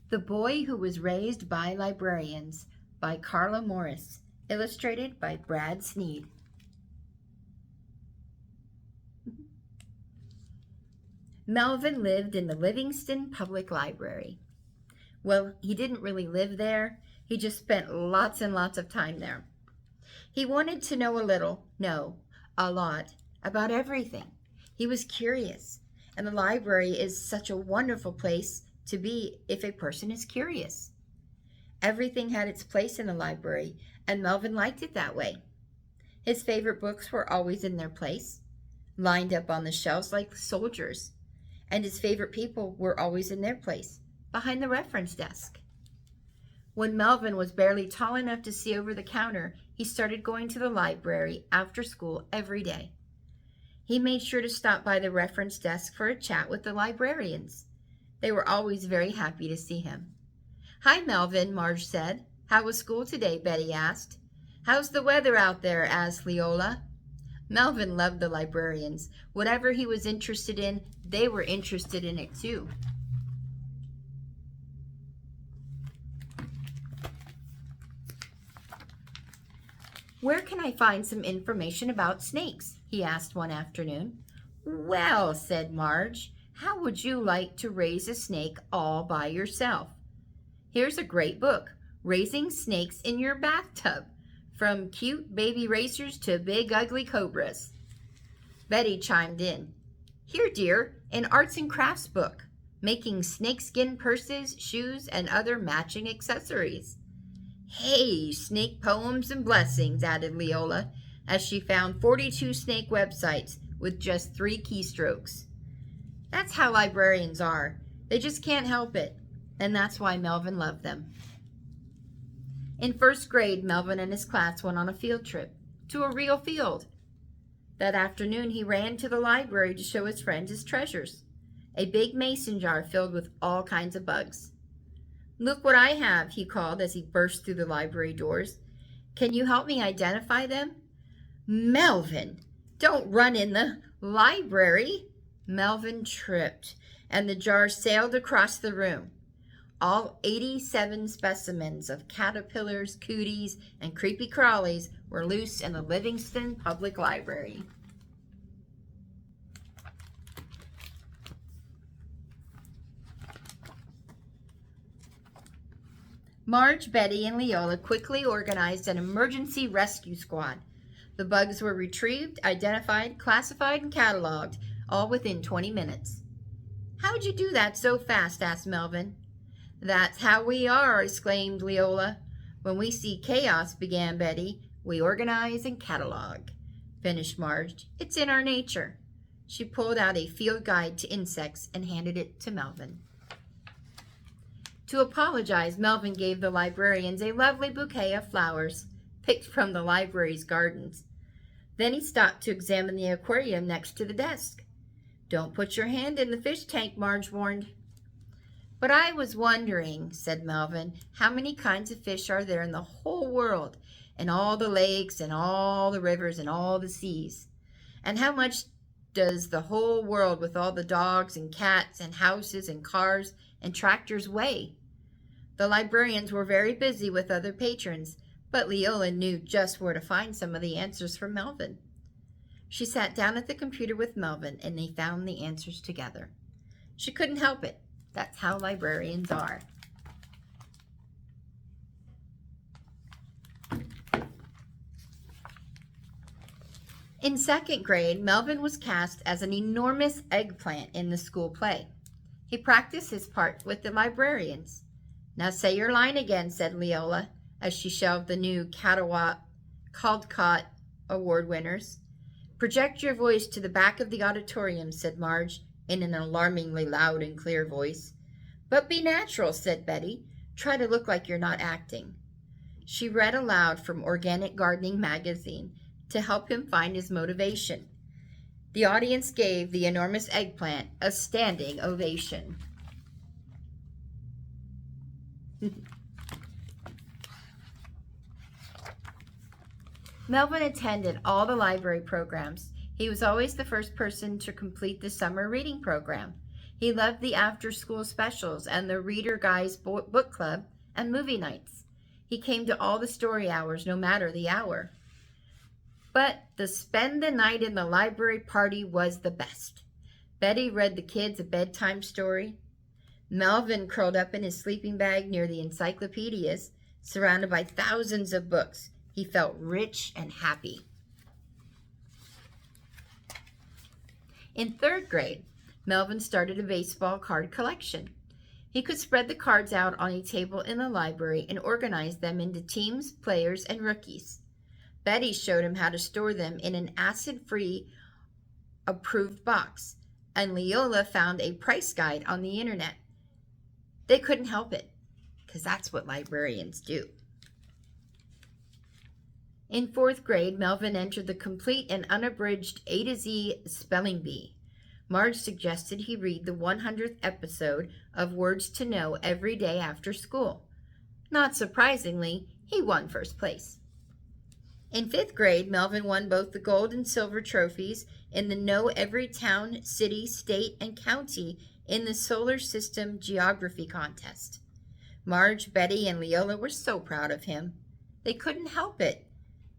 The Boy Who Was Raised by Librarians by Carla Morris, illustrated by Brad Sneed. Melvin lived in the Livingston Public Library. Well, he didn't really live there. He just spent lots and lots of time there. He wanted to know a lot, about everything. He was curious, and the library is such a wonderful place to be if a person is curious. Everything had its place in the library, and Melvin liked it that way. His favorite books were always in their place, lined up on the shelves like soldiers, and his favorite people were always in their place, behind the reference desk. When Melvin was barely tall enough to see over the counter, he started going to the library after school every day. He made sure to stop by the reference desk for a chat with the librarians. They were always very happy to see him. "Hi, Melvin," Marge said. "How was school today?" Betty asked. "How's the weather out there?" asked Leola. Melvin loved the librarians. Whatever he was interested in, they were interested in it too. "Where can I find some information about snakes?" he asked one afternoon. "Well," said Marge, "how would you like to raise a snake all by yourself? Here's a great book, Raising Snakes in Your Bathtub, from cute baby racers to big ugly cobras." Betty chimed in. "Here, dear, an arts and crafts book, making snakeskin purses, shoes, and other matching accessories." "Hey, snake poems and blessings," added Leola, as she found 42 snake websites with just 3 keystrokes. That's how librarians are. They just can't help it, and that's why Melvin loved them. In first grade, Melvin and his class went on a field trip to a real field. That afternoon, he ran to the library to show his friends his treasures, a big mason jar filled with all kinds of bugs. "Look what I have," he called as he burst through the library doors. "Can you help me identify them?" "Melvin, don't run in the library." Melvin tripped, and the jar sailed across the room. All 87 specimens of caterpillars, cooties, and creepy crawlies were loose in the Livingston Public Library. Marge, Betty, and Leola quickly organized an emergency rescue squad. The bugs were retrieved, identified, classified, and cataloged, all within 20 minutes. "How'd you do that so fast?" asked Melvin. "That's how we are," exclaimed Leola. "When we see chaos," began Betty, "we organize and catalog," finished Marge. "It's in our nature." She pulled out a field guide to insects and handed it to Melvin. To apologize, Melvin gave the librarians a lovely bouquet of flowers, picked from the library's gardens. Then he stopped to examine the aquarium next to the desk. "Don't put your hand in the fish tank," Marge warned. "But I was wondering," said Melvin, "how many kinds of fish are there in the whole world, and all the lakes and all the rivers and all the seas? And how much does the whole world with all the dogs and cats and houses and cars and tractors weigh?" The librarians were very busy with other patrons, but Leola knew just where to find some of the answers for Melvin. She sat down at the computer with Melvin, and they found the answers together. She couldn't help it. That's how librarians are. In second grade, Melvin was cast as an enormous eggplant in the school play. He practiced his part with the librarians. "Now say your line again," said Leola, as she shelved the new Caldecott Award winners. "Project your voice to the back of the auditorium," said Marge, in an alarmingly loud and clear voice. "But be natural," said Betty. "Try to look like you're not acting." She read aloud from Organic Gardening magazine to help him find his motivation. The audience gave the enormous eggplant a standing ovation. Melvin attended all the library programs. He was always the first person to complete the summer reading program. He loved the after-school specials and the Reader Guys book club and movie nights. He came to all the story hours, no matter the hour. But the spend the night in the library party was the best. Betty read the kids a bedtime story. Melvin curled up in his sleeping bag near the encyclopedias, surrounded by thousands of books. He felt rich and happy. In 3rd grade, Melvin started a baseball card collection. He could spread the cards out on a table in the library and organize them into teams, players, and rookies. Betty showed him how to store them in an acid-free approved box, and Leola found a price guide on the internet. They couldn't help it, because that's what librarians do. In 4th grade, Melvin entered the complete and unabridged A to Z spelling bee. Marge suggested he read the 100th episode of Words to Know every day after school. Not surprisingly, he won 1st place. In 5th grade, Melvin won both the gold and silver trophies in the Know Every Town, City, State, and County in the Solar System Geography Contest. Marge, Betty, and Leola were so proud of him. They couldn't help it.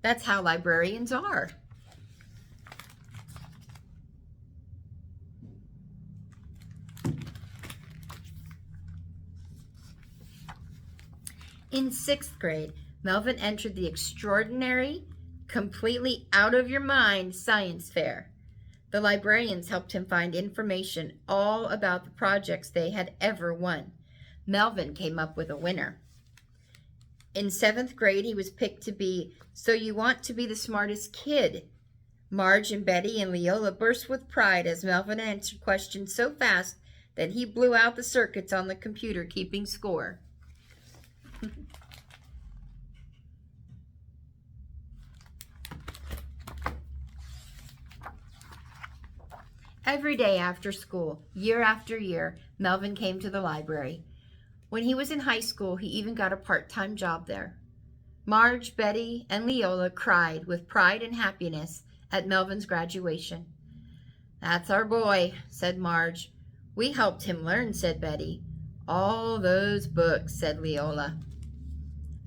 That's how librarians are. In 6th grade, Melvin entered the extraordinary, completely out-of-your-mind science fair. The librarians helped him find information all about the projects they had ever won. Melvin came up with a winner. In 7th grade, he was picked to be So You Want to Be the Smartest Kid. Marge and Betty and Leola burst with pride as Melvin answered questions so fast that he blew out the circuits on the computer keeping score. Every day after school, year after year, Melvin came to the library. When he was in high school, he even got a part-time job there. Marge, Betty, and Leola cried with pride and happiness at Melvin's graduation. "That's our boy," said Marge. "We helped him learn," said Betty. "All those books," said Leola.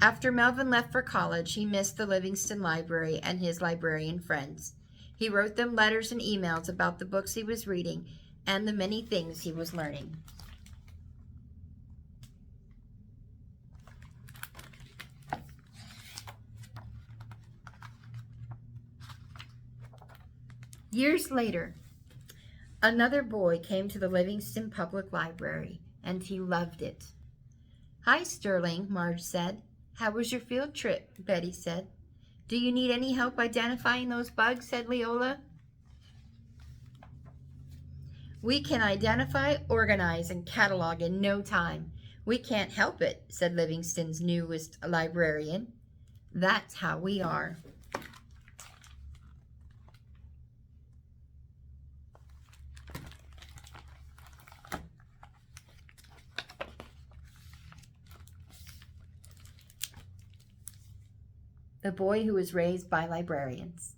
After Melvin left for college, he missed the Livingston Library and his librarian friends. He wrote them letters and emails about the books he was reading and the many things he was learning. Years later, another boy came to the Livingston Public Library, and he loved it. "Hi, Sterling," Marge said. "How was your field trip?" Betty said. "Do you need any help identifying those bugs?" said Leola. "We can identify, organize, and catalog in no time. We can't help it," said Livingston's newest librarian. "That's how we are." The Boy Who Was Raised by Librarians,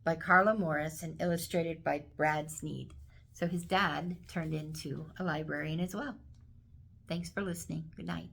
by Carla Morris and illustrated by Brad Sneed. So his dad turned into a librarian as well. Thanks for listening. Good night.